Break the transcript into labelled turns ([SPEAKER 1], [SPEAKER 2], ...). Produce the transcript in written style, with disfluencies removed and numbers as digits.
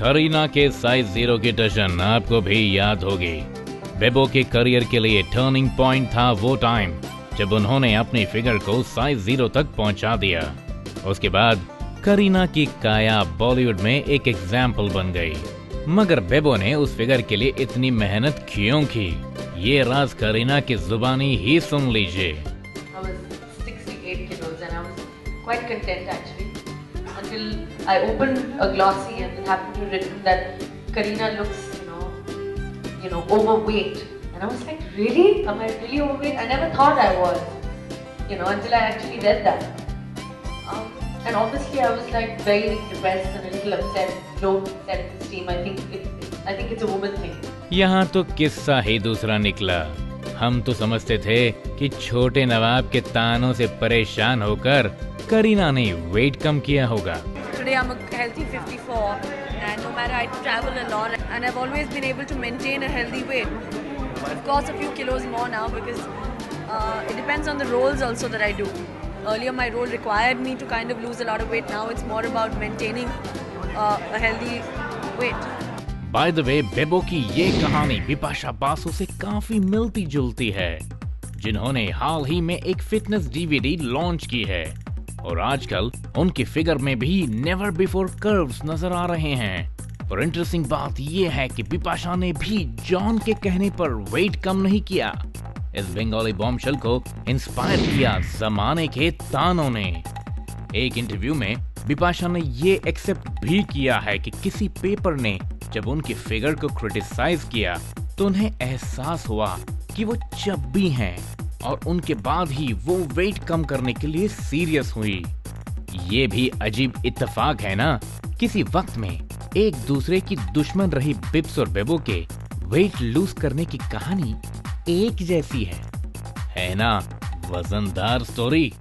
[SPEAKER 1] करीना के साइज 0 की टशन आपको भी याद होगी। बेबो के करियर के लिए टर्निंग पॉइंट था वो टाइम जब उन्होंने अपनी फिगर को साइज 0 तक पहुंचा दिया। उसके बाद करीना की काया बॉलीवुड में एक एग्जाम्पल बन गई। मगर बेबो ने उस फिगर के लिए इतनी मेहनत क्यों की, ये राज करीना की जुबानी ही सुन लीजिए।
[SPEAKER 2] Quite content actually until I opened a glossy and it happened to written that Kareena looks overweight, and I was like, really? Am I really overweight? I never thought I was, until I actually read that. And obviously I was like very depressed and a little upset, low self-esteem. I think it's a woman thing.
[SPEAKER 1] यहाँ तो किस्सा ही दूसरा निकला। हम तो समझते थे कि छोटे नवाब के तानों से परेशान होकर करीना ने वेट कम किया होगा।
[SPEAKER 3] Today I'm a healthy 54 and no matter I travel a lot and I've always been able to maintain a healthy weight. Of course a few kilos more now because it depends on the roles also that I do. Earlier my role required me to kind of lose a lot of weight. Now it's more about maintaining a healthy weight.
[SPEAKER 1] By the way, बेबो की ये कहानी बिपाशा बासु से काफी मिलती जुलती है, जिन्होंने हाल ही में एक फिटनेस डीवीडी लॉन्च की है और आजकल उनकी फिगर में भी नेवर बिफोर कर्व्स नजर आ रहे हैं। और इंटरेस्टिंग बात ये है कि बिपाशा ने भी जॉन के कहने पर वेट कम नहीं किया। इस बंगाली बॉम्बशेल को इंस्पायर किया जमाने के तानों ने। एक इंटरव्यू में बिपाशा ने ये एक्सेप्ट भी किया है कि किसी पेपर ने जब उनकी फिगर को क्रिटिसाइज किया तो उन्हें एहसास हुआ कि वो चब्बी हैं और उनके बाद ही वो वेट कम करने के लिए सीरियस हुई। ये भी अजीब इत्तेफाक है ना, किसी वक्त में एक दूसरे की दुश्मन रही बिप्स और बेबो के वेट लूज करने की कहानी एक जैसी है ना? वजनदार स्टोरी।